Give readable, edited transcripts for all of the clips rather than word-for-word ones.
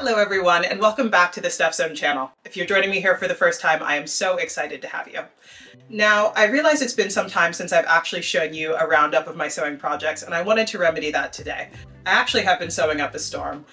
Hello everyone, and welcome back to the Stuff Zone channel. If you're joining me here for the first time, I am so excited to have you. Now, I realize it's been some time since I've actually shown you a roundup of my sewing projects, and I wanted to remedy that today. I actually have been sewing up a storm.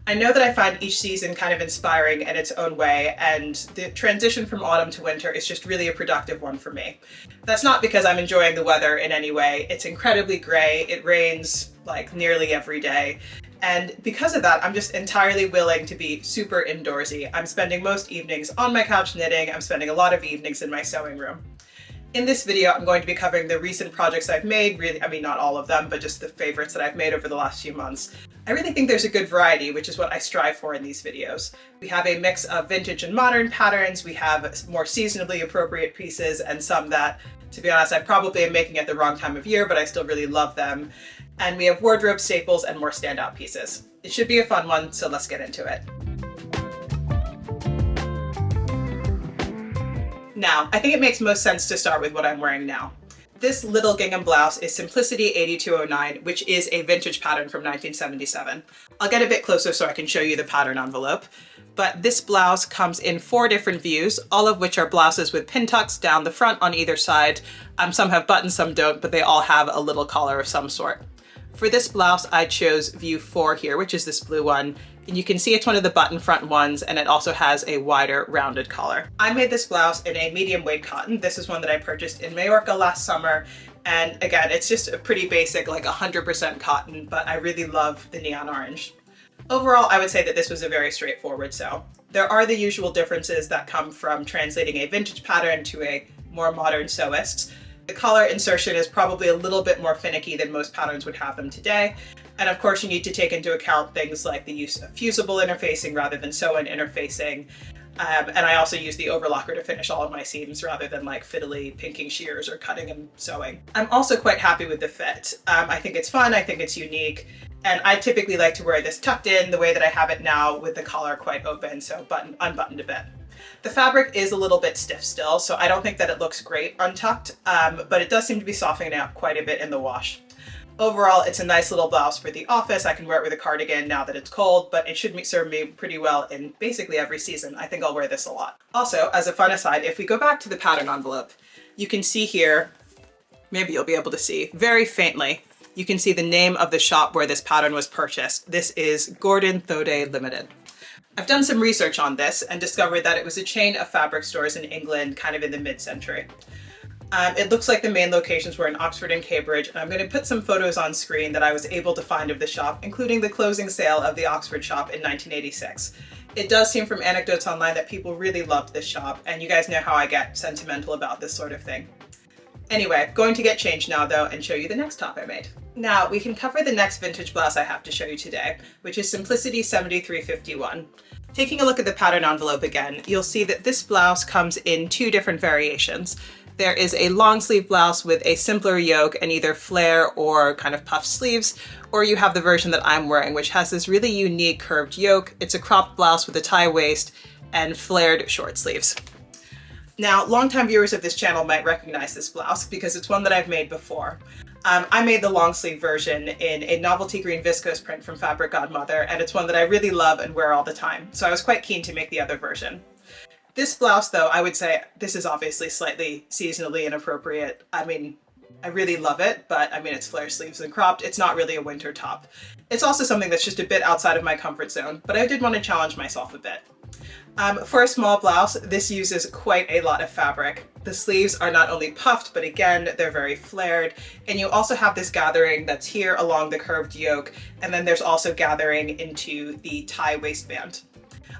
I know that I find each season kind of inspiring in its own way, and the transition from autumn to winter is just really a productive one for me. That's not because I'm enjoying the weather in any way. It's incredibly gray, it rains like nearly every day, and because of that, I'm just entirely willing to be super indoorsy. I'm spending most evenings on my couch knitting, I'm spending a lot of evenings in my sewing room. In this video, I'm going to be covering the recent projects I've made, not all of them, but just the favorites that I've made over the last few months. I really think there's a good variety, which is what I strive for in these videos. We have a mix of vintage and modern patterns, we have more seasonally appropriate pieces, and some that, to be honest, I probably am making at the wrong time of year, but I still really love them. And we have wardrobe staples and more standout pieces. It should be a fun one, so let's get into it. Now, I think it makes most sense to start with what I'm wearing now. This little gingham blouse is Simplicity 8209, which is a vintage pattern from 1977. I'll get a bit closer so I can show you the pattern envelope. But this blouse comes in 4 different views, all of which are blouses with pin tucks down the front on either side. Some have buttons, some don't, but they all have a little collar of some sort. For this blouse, I chose view 4 here, which is this blue one. And you can see it's one of the button front ones, and it also has a wider rounded collar. I made this blouse in a medium weight cotton. This is one that I purchased in Majorca last summer. And again, it's just a pretty basic, like 100% cotton, but I really love the neon orange. Overall, I would say that this was a very straightforward sew. There are the usual differences that come from translating a vintage pattern to a more modern sewist. The collar insertion is probably a little bit more finicky than most patterns would have them today. And of course, you need to take into account things like the use of fusible interfacing rather than sew-in interfacing. And I also use the overlocker to finish all of my seams rather than like fiddly pinking shears or cutting and sewing. I'm also quite happy with the fit. I think it's fun, I think it's unique, and I typically like to wear this tucked in the way that I have it now with the collar quite open, so unbuttoned a bit. The fabric is a little bit stiff still, so I don't think that it looks great untucked, but it does seem to be softening up quite a bit in the wash. Overall, it's a nice little blouse for the office. I can wear it with a cardigan now that it's cold, but it should serve me pretty well in basically every season. I think I'll wear this a lot. Also, as a fun aside, if we go back to the pattern envelope, you can see here, maybe you'll be able to see very faintly, you can see the name of the shop where this pattern was purchased. This is Gordon Thode Limited. I've done some research on this and discovered that it was a chain of fabric stores in England kind of in the mid-century. It looks like the main locations were in Oxford and Cambridge, and I'm going to put some photos on screen that I was able to find of the shop, including the closing sale of the Oxford shop in 1986. It does seem from anecdotes online that people really loved this shop, and you guys know how I get sentimental about this sort of thing. Anyway, going to get changed now though and show you the next top I made. Now we can cover the next vintage blouse I have to show you today, which is Simplicity 7351. Taking a look at the pattern envelope again, you'll see that this blouse comes in 2 different variations. There is a long sleeve blouse with a simpler yoke and either flare or kind of puff sleeves, or you have the version that I'm wearing, which has this really unique curved yoke. It's a cropped blouse with a tie waist and flared short sleeves. Now, longtime viewers of this channel might recognize this blouse because it's one that I've made before. I made the long sleeve version in a novelty green viscose print from Fabric Godmother, and it's one that I really love and wear all the time, so I was quite keen to make the other version. This blouse, though, I would say this is obviously slightly seasonally inappropriate. I really love it, but it's flare sleeves and cropped. It's not really a winter top. It's also something that's just a bit outside of my comfort zone, but I did want to challenge myself a bit. For a small blouse, this uses quite a lot of fabric. The sleeves are not only puffed, but again, they're very flared. And you also have this gathering that's here along the curved yoke, and then there's also gathering into the tie waistband.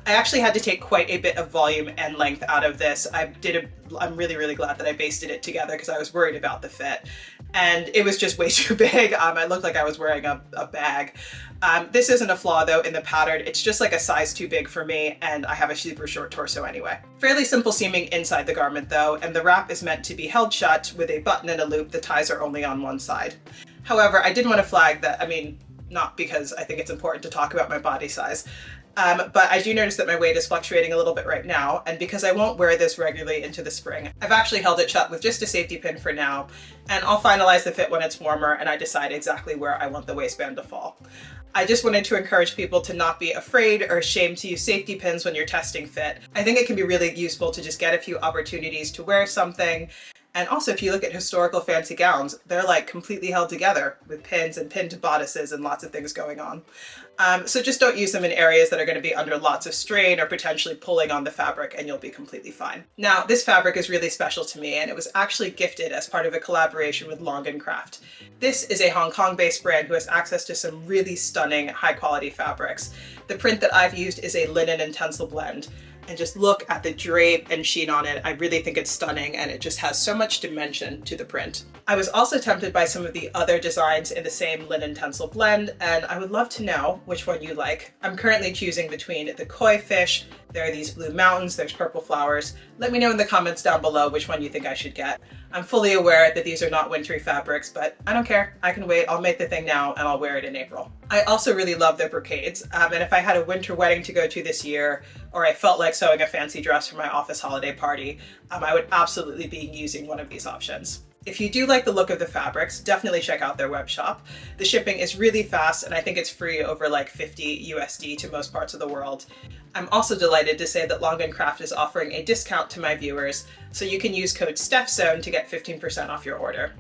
I actually had to take quite a bit of volume and length out of this. I'm really, really glad that I basted it together because I was worried about the fit. And it was just way too big. I looked like I was wearing a bag. This isn't a flaw though in the pattern. It's just like a size too big for me, and I have a super short torso anyway. Fairly simple seaming inside the garment though, and the wrap is meant to be held shut with a button and a loop. The ties are only on one side. However, I did want to flag that, not because I think it's important to talk about my body size, but I do notice that my weight is fluctuating a little bit right now, and because I won't wear this regularly into the spring, I've actually held it shut with just a safety pin for now, and I'll finalize the fit when it's warmer and I decide exactly where I want the waistband to fall. I just wanted to encourage people to not be afraid or ashamed to use safety pins when you're testing fit. I think it can be really useful to just get a few opportunities to wear something. And also, if you look at historical fancy gowns, they're like completely held together with pins and pinned bodices and lots of things going on. So just don't use them in areas that are going to be under lots of strain or potentially pulling on the fabric, and you'll be completely fine. Now, this fabric is really special to me, and it was actually gifted as part of a collaboration with Long & Craft. This is a Hong Kong-based brand who has access to some really stunning high-quality fabrics. The print that I've used is a linen and tencel blend. And just look at the drape and sheen on it. I really think it's stunning, and it just has so much dimension to the print. I was also tempted by some of the other designs in the same linen tencel blend, and I would love to know which one you like. I'm currently choosing between the koi fish, there are these blue mountains, there's purple flowers. Let me know in the comments down below which one you think I should get. I'm fully aware that these are not wintry fabrics, but I don't care. I can wait. I'll make the thing now and I'll wear it in April. I also really love their brocades, and if I had a winter wedding to go to this year, or I felt like sewing a fancy dress for my office holiday party, I would absolutely be using one of these options. If you do like the look of the fabrics, definitely check out their web shop. The shipping is really fast, and I think it's free over like 50 USD to most parts of the world. I'm also delighted to say that Long & Craft is offering a discount to my viewers, so you can use code STEPHZone to get 15% off your order.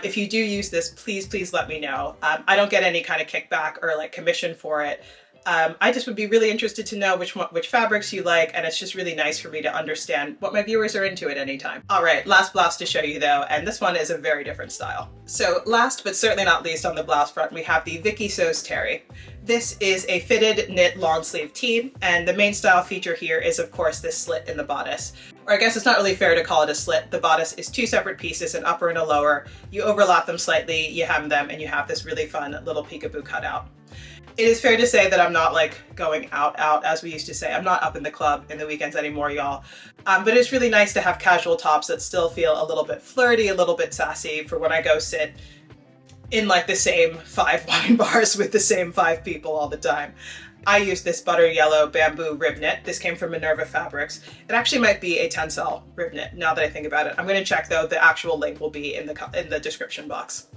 If you do use this, please let me know. I don't get any kind of kickback or like commission for it. I just would be really interested to know which fabrics you like, and it's just really nice for me to understand what my viewers are into at any time. All right, last blouse to show you though, and this one is a very different style. So last but certainly not least on the blouse front, we have the Vicky Sews Terry. This is a fitted knit long sleeve tee, and the main style feature here is of course this slit in the bodice. Or I guess it's not really fair to call it a slit. The bodice is two separate pieces, an upper and a lower. You overlap them slightly, you hem them, and you have this really fun little peekaboo cutout. It is fair to say that I'm not like going out as we used to say. I'm not up in the club in the weekends anymore, y'all. But it's really nice to have casual tops that still feel a little bit flirty, a little bit sassy for when I go sit in like the same 5 wine bars with the same 5 people all the time. I use this butter yellow bamboo rib knit. This came from Minerva Fabrics. It actually might be a tencel rib knit now that I think about it. I'm going to check though. The actual link will be in the description box.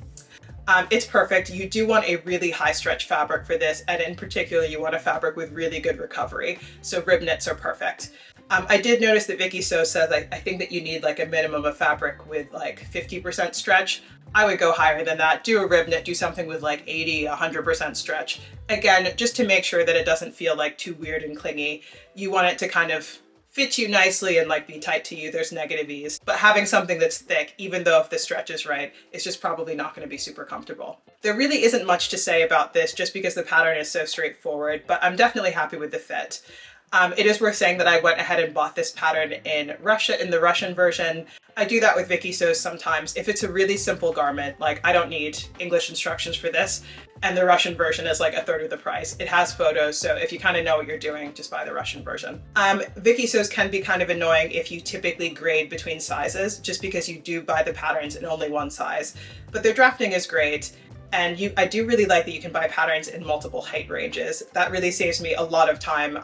It's perfect. You do want a really high stretch fabric for this, and in particular you want a fabric with really good recovery, so rib knits are perfect. I did notice that Vicky Sews says I think that you need like a minimum of fabric with like 50% stretch. I would go higher than that. Do a rib knit, do something with like 80, 100% stretch. Again, just to make sure that it doesn't feel like too weird and clingy. You want it to kind of fit you nicely and like be tight to you. There's negative ease, but having something that's thick, even though if the stretch is right, is just probably not going to be super comfortable. There really isn't much to say about this just because the pattern is so straightforward, but I'm definitely happy with the fit. It is worth saying that I went ahead and bought this pattern in Russia, in the Russian version. I do that with Vicky Sews sometimes. If it's a really simple garment, like I don't need English instructions for this, and the Russian version is like a third of the price. It has photos, so if you kind of know what you're doing, just buy the Russian version. Vicky Sews can be kind of annoying if you typically grade between sizes, just because you do buy the patterns in only one size. But their drafting is great. And I do really like that you can buy patterns in multiple height ranges. That really saves me a lot of time.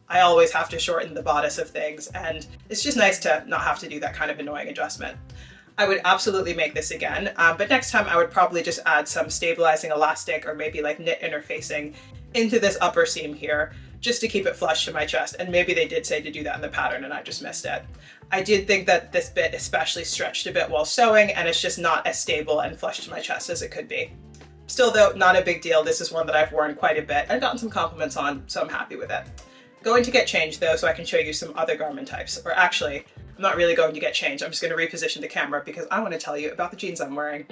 I always have to shorten the bodice of things, and it's just nice to not have to do that kind of annoying adjustment. I would absolutely make this again, but next time I would probably just add some stabilizing elastic or maybe like knit interfacing into this upper seam here, just to keep it flush to my chest. And maybe they did say to do that in the pattern and I just missed it. I did think that this bit especially stretched a bit while sewing, and it's just not as stable and flush to my chest as it could be. Still though, not a big deal. This is one that I've worn quite a bit and gotten some compliments on, so I'm happy with it. Going to get changed though, so I can show you some other garment types. Or actually, I'm not really going to get changed. I'm just going to reposition the camera because I want to tell you about the jeans I'm wearing.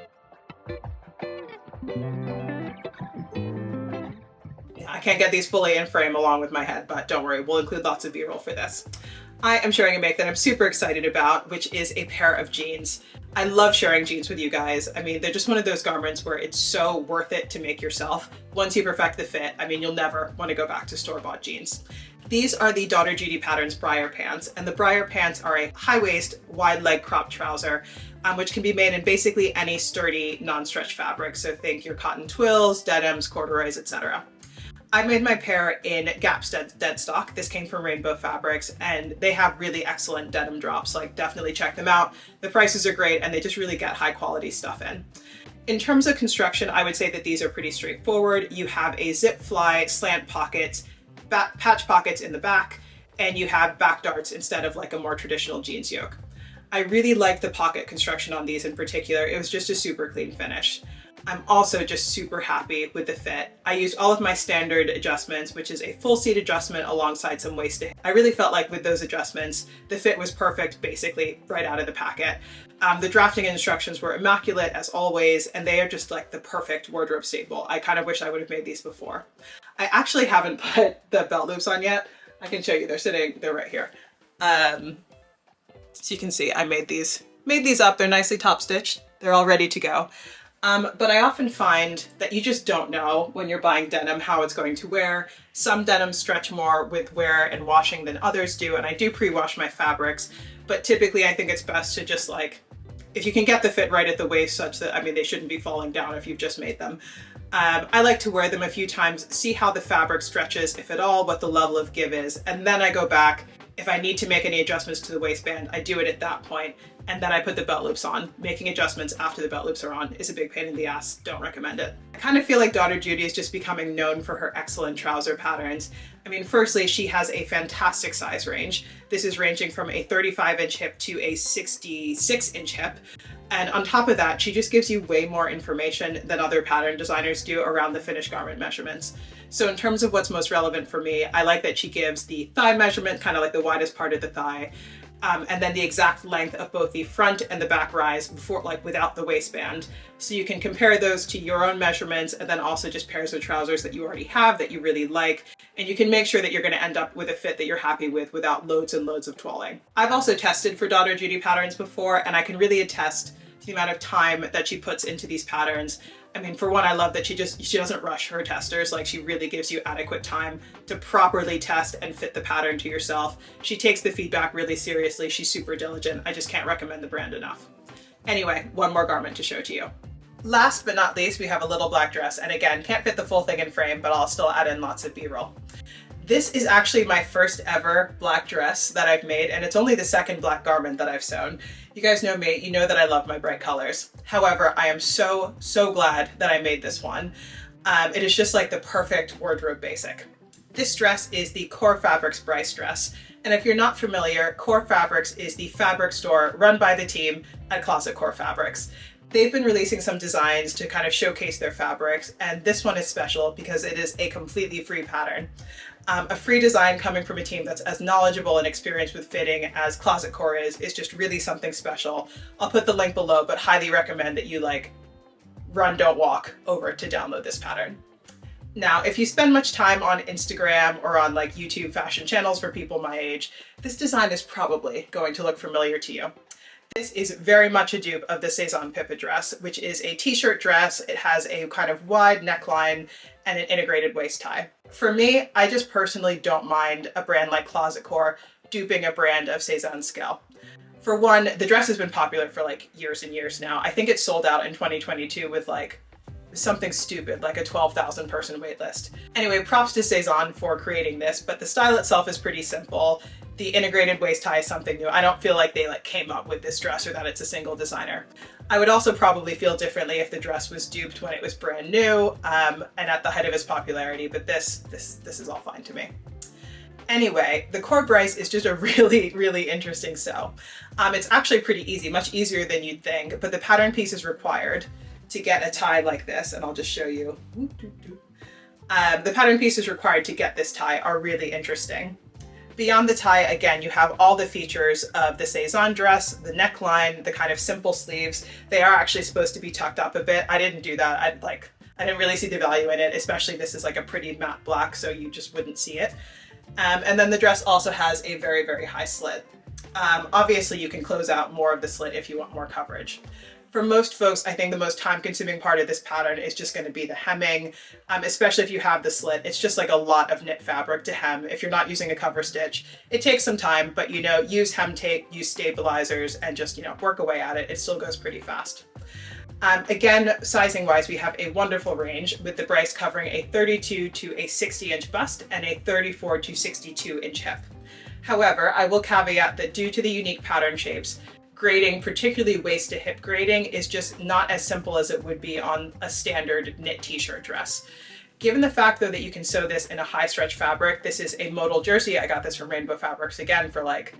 Yeah, I can't get these fully in frame along with my head, but don't worry, we'll include lots of B-roll for this. I am sharing a make that I'm super excited about, which is a pair of jeans. I love sharing jeans with you guys. I mean, they're just one of those garments where it's so worth it to make yourself. Once you perfect the fit, I mean, you'll never want to go back to store-bought jeans. These are the Daughter Judy Patterns Briar Pants, and the Briar Pants are a high-waist, wide-leg crop trouser, which can be made in basically any sturdy, non-stretch fabric. So think your cotton twills, denims, corduroys, etc. I made my pair in Gap's dead stock. This came from Rainbow Fabrics, and they have really excellent denim drops. Like, definitely check them out. The prices are great, and they just really get high quality stuff in. In terms of construction, I would say that these are pretty straightforward. You have a zip fly, slant pockets, patch pockets in the back, and you have back darts instead of like a more traditional jeans yoke. I really like the pocket construction on these in particular. It was just a super clean finish. I'm also just super happy with the fit. I used all of my standard adjustments, which is a full seat adjustment alongside some waist to hip. I really felt like with those adjustments, the fit was perfect basically right out of the packet. The drafting instructions were immaculate as always, and they are just like the perfect wardrobe staple. I kind of wish I would have made these before. I actually haven't put the belt loops on yet. I can show you, they're right here. So you can see I made these up. They're nicely top stitched. They're all ready to go. But I often find that you just don't know when you're buying denim how it's going to wear. Some denims stretch more with wear and washing than others do, and I do pre-wash my fabrics, but typically I think it's best to just like, if you can get the fit right at the waist such that, I mean, they shouldn't be falling down if you've just made them. I like to wear them a few times, see how the fabric stretches, if at all, what the level of give is, and then I go back. If I need to make any adjustments to the waistband, I do it at that point, and then I put the belt loops on. Making adjustments after the belt loops are on is a big pain in the ass. Don't recommend it. I kind of feel like daughter Judy is just becoming known for her excellent trouser patterns. I mean, firstly, she has a fantastic size range. This is ranging from a 35-inch hip to a 66-inch hip. And on top of that, she just gives you way more information than other pattern designers do around the finished garment measurements. So in terms of what's most relevant for me, I like that she gives the thigh measurement, kind of like the widest part of the thigh, and then the exact length of both the front and the back rise before, like without the waistband. So you can compare those to your own measurements, and then also just pairs of trousers that you already have that you really like. And you can make sure that you're going to end up with a fit that you're happy with without loads and loads of twirling. I've also tested for daughter Judy patterns before, and I can really attest to the amount of time that she puts into these patterns. I mean, for one, I love that she doesn't rush her testers. Like, she really gives you adequate time to properly test and fit the pattern to yourself. She takes the feedback really seriously. She's super diligent. I just can't recommend the brand enough. Anyway, one more garment to show to you. Last but not least, we have a little black dress. And again, can't fit the full thing in frame, but I'll still add in lots of B-roll. This is actually my first ever black dress that I've made, and it's only the second black garment that I've sewn. You guys know me, you know that I love my bright colors. However, I am so glad that I made this one. It is just like the perfect wardrobe basic. This dress is the Core Fabrics Bryce dress. And if you're not familiar, Core Fabrics is the fabric store run by the team at Closet Core Fabrics. They've been releasing some designs to kind of showcase their fabrics, and this one is special because it is a completely free pattern. A free design coming from a team that's as knowledgeable and experienced with fitting as Closet Core is just really something special. I'll put the link below, but highly recommend that you run, don't walk over to download this pattern. Now, if you spend much time on Instagram or on YouTube fashion channels for people my age, this design is probably going to look familiar to you. This is very much a dupe of the Saison Pippa dress, which is a t-shirt dress. It has a kind of wide neckline and an integrated waist tie. For me, I just personally don't mind a brand like Closet Core duping a brand of Saison scale. For one, the dress has been popular for years and years now. I think it sold out in 2022 with something stupid, like a 12,000 person wait list. Anyway, props to Saison for creating this, but the style itself is pretty simple. The integrated waist tie is something new. I don't feel like they came up with this dress or that it's a single designer. I would also probably feel differently if the dress was duped when it was brand new and at the height of its popularity, but this is all fine to me. Anyway, the Core Bryce is just a really interesting sew. It's actually pretty easy, much easier than you'd think, but the pattern piece is required to get a tie like this, and I'll just show you. The pattern pieces required to get this tie are really interesting. Beyond the tie, again, you have all the features of the Saison dress, the neckline, the kind of simple sleeves. They are actually supposed to be tucked up a bit. I didn't do that. I didn't really see the value in it, especially this is a pretty matte black, so you just wouldn't see it. And then the dress also has a very high slit. Obviously, you can close out more of the slit if you want more coverage. For most folks, I think the most time-consuming part of this pattern is just going to be the hemming, especially if you have the slit. It's just a lot of knit fabric to hem. If you're not using a cover stitch, it takes some time, but use hem tape, use stabilizers, and just work away at it. It still goes pretty fast. Again, sizing-wise, we have a wonderful range with the Bryce covering a 32 to a 60-inch bust and a 34 to 62-inch hip. However, I will caveat that due to the unique pattern shapes, grading, particularly waist to hip grading, is just not as simple as it would be on a standard knit t-shirt dress. Given the fact though that you can sew this in a high stretch fabric, this is a modal jersey. I got this from Rainbow Fabrics again for like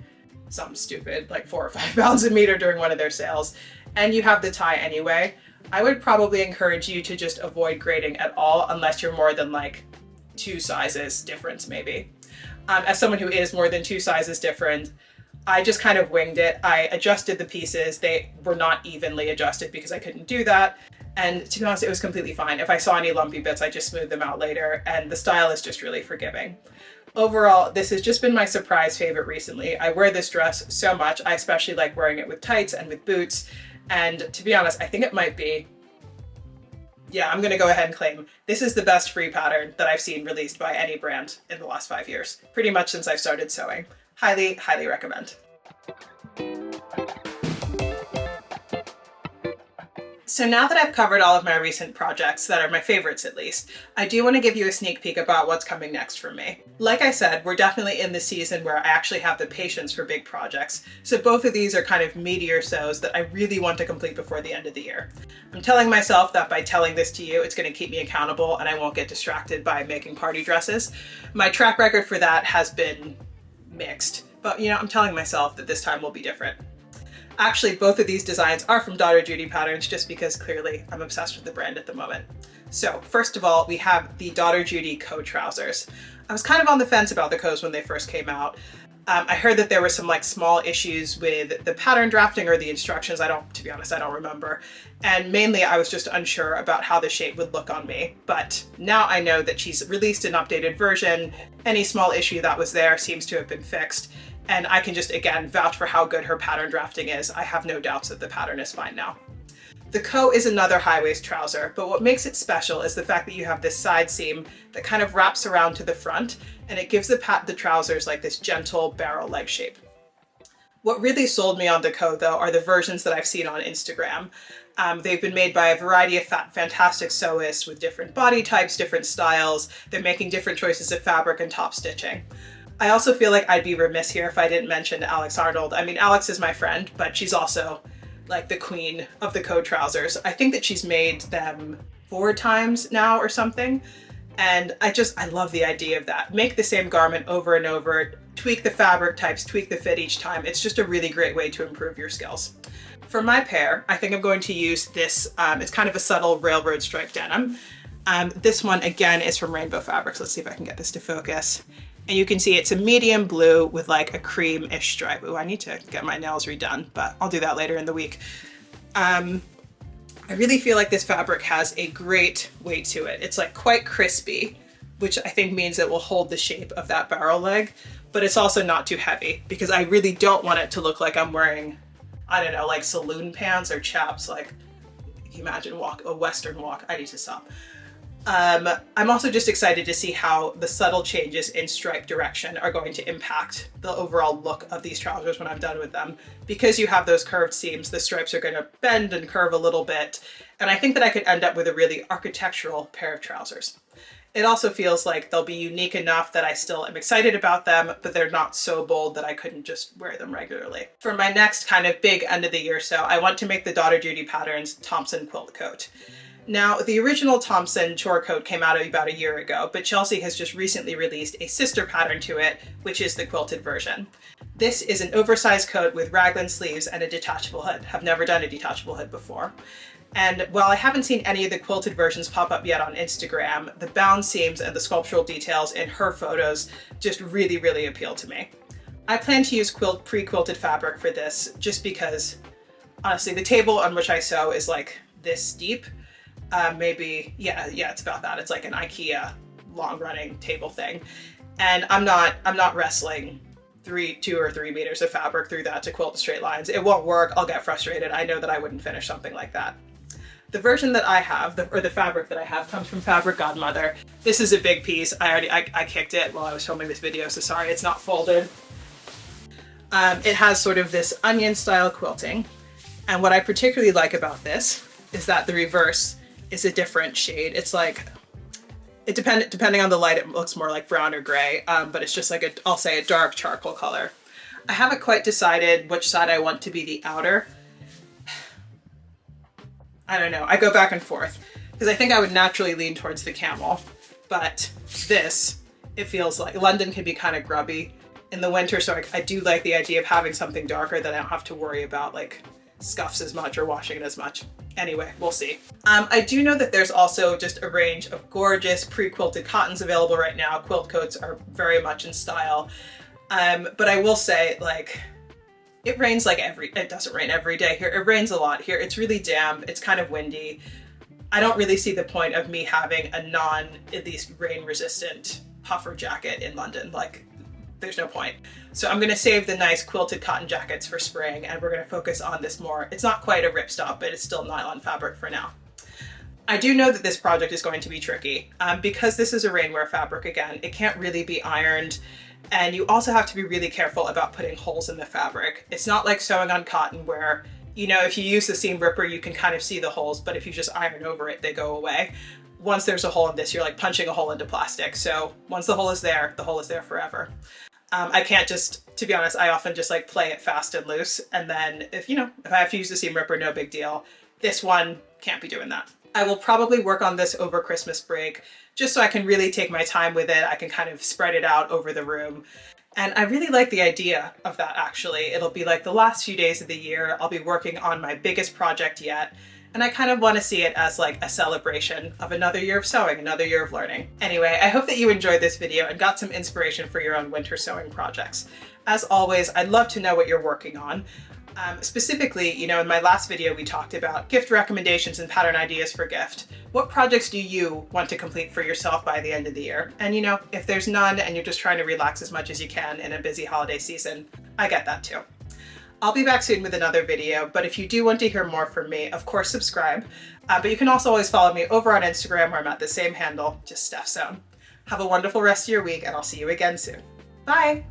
something stupid, like 4 or 5 pounds a meter during one of their sales. And you have the tie anyway. I would probably encourage you to just avoid grading at all unless you're more than like 2 sizes difference maybe. As someone who is more than 2 sizes different, I just kind of winged it. I adjusted the pieces. They were not evenly adjusted because I couldn't do that. And to be honest, it was completely fine. If I saw any lumpy bits, I just smoothed them out later, and the style is just really forgiving. Overall, this has just been my surprise favorite recently. I wear this dress so much. I especially like wearing it with tights and with boots. And to be honest, I think it might be, yeah, I'm gonna go ahead and claim this is the best free pattern that I've seen released by any brand in the last 5 years, pretty much since I've started sewing. Highly, highly recommend. So now that I've covered all of my recent projects that are my favorites at least, I do want to give you a sneak peek about what's coming next for me. Like I said, we're definitely in the season where I actually have the patience for big projects, so both of these are kind of meatier sews that I really want to complete before the end of the year. I'm telling myself that by telling this to you, it's going to keep me accountable and I won't get distracted by making party dresses. My track record for that has been mixed, but you know, I'm telling myself that this time will be different. Actually, both of these designs are from Daughter Judy patterns just because clearly I'm obsessed with the brand at the moment. So first of all, we have the Daughter Judy Cod Trousers. I was kind of on the fence about the codes when they first came out. I heard that there were some like small issues with the pattern drafting or the instructions. To be honest, I don't remember. And mainly I was just unsure about how the shape would look on me. But now I know that she's released an updated version. Any small issue that was there seems to have been fixed. And I can just, again, vouch for how good her pattern drafting is. I have no doubts that the pattern is fine now. The coat is another high waist trouser, but what makes it special is the fact that you have this side seam that kind of wraps around to the front, and it gives the trousers like this gentle barrel leg shape. What really sold me on the coat though are the versions that I've seen on Instagram. They've been made by a variety of fantastic sewists with different body types, different styles. They're making different choices of fabric and top stitching. I also feel like I'd be remiss here if I didn't mention Alex Arnold. I mean, Alex is my friend, but she's also like the queen of the Cod Trousers. I think that she's made them 4 times now or something. And I love the idea of that. Make the same garment over and over, tweak the fabric types, tweak the fit each time. It's just a really great way to improve your skills. For my pair, I think I'm going to use this, it's kind of a subtle railroad stripe denim. This one again is from Rainbow Fabrics. Let's see if I can get this to focus. And you can see it's a medium blue with like a cream-ish stripe. Ooh, I need to get my nails redone, but I'll do that later in the week. I really feel like this fabric has a great weight to it. It's like quite crispy, which I think means it will hold the shape of that barrel leg, but it's also not too heavy because I really don't want it to look like I'm wearing, I don't know, like saloon pants or chaps, like, can you imagine a Western walk? I need to stop. I'm also just excited to see how the subtle changes in stripe direction are going to impact the overall look of these trousers when I'm done with them. Because you have those curved seams, the stripes are going to bend and curve a little bit, and I think that I could end up with a really architectural pair of trousers. It also feels like they'll be unique enough that I still am excited about them, but they're not so bold that I couldn't just wear them regularly. For my next kind of big end of the year sew, I want to make the Daughter Judy Patterns Thompson quilt coat. Now, the original Thompson chore coat came out about a year ago, but Chelsea has just recently released a sister pattern to it, which is the quilted version. This is an oversized coat with raglan sleeves and a detachable hood. I've never done a detachable hood before. And while I haven't seen any of the quilted versions pop up yet on Instagram, the bound seams and the sculptural details in her photos just really, really appeal to me. I plan to use pre-quilted fabric for this just because, honestly, the table on which I sew is like this deep. Maybe, yeah, it's about that. It's like an IKEA long-running table thing. And I'm not wrestling 2 or 3 meters of fabric through that to quilt straight lines. It won't work. I'll get frustrated. I know that I wouldn't finish something like that. The version that I have, the fabric that I have, comes from Fabric Godmother. This is a big piece. I kicked it while I was filming this video, so sorry it's not folded. It has sort of this onion style quilting. And what I particularly like about this is that the reverse is a different shade. It's like, depending on the light, it looks more like brown or gray, but it's just like I'll say a dark charcoal color. I haven't quite decided which side I want to be the outer. I don't know, I go back and forth because I think I would naturally lean towards the camel, but this, it feels like London can be kind of grubby in the winter, so I do like the idea of having something darker that I don't have to worry about like scuffs as much or washing it as much. Anyway, we'll see. I do know that there's also just a range of gorgeous pre-quilted cottons available right now. Quilt coats are very much in style, but I will say, like, it rains like it doesn't rain every day here. It rains a lot here. It's really damp. It's kind of windy. I don't really see the point of me having a at least rain resistant puffer jacket in London. Like, there's no point. So I'm gonna save the nice quilted cotton jackets for spring, and we're gonna focus on this more, it's not quite a ripstop, but it's still nylon fabric for now. I do know that this project is going to be tricky. Because this is a rainwear fabric again, it can't really be ironed. And you also have to be really careful about putting holes in the fabric. It's not like sewing on cotton where, you know, if you use the seam ripper, you can kind of see the holes, but if you just iron over it, they go away. Once there's a hole in this, you're like punching a hole into plastic. So once the hole is there forever. I can't just, to be honest, I often just like play it fast and loose. And then if I have to use the seam ripper, no big deal. This one can't be doing that. I will probably work on this over Christmas break, just so I can really take my time with it. I can kind of spread it out over the room. And I really like the idea of that, actually. It'll be like the last few days of the year. I'll be working on my biggest project yet. And I kind of want to see it as like a celebration of another year of sewing, another year of learning. Anyway, I hope that you enjoyed this video and got some inspiration for your own winter sewing projects. As always, I'd love to know what you're working on. Specifically, in my last video, we talked about gift recommendations and pattern ideas for gift. What projects do you want to complete for yourself by the end of the year? And if there's none and you're just trying to relax as much as you can in a busy holiday season, I get that too. I'll be back soon with another video, but if you do want to hear more from me, of course subscribe. But you can also always follow me over on Instagram, where I'm at the same handle, just Steph Sewn. Have a wonderful rest of your week, and I'll see you again soon. Bye!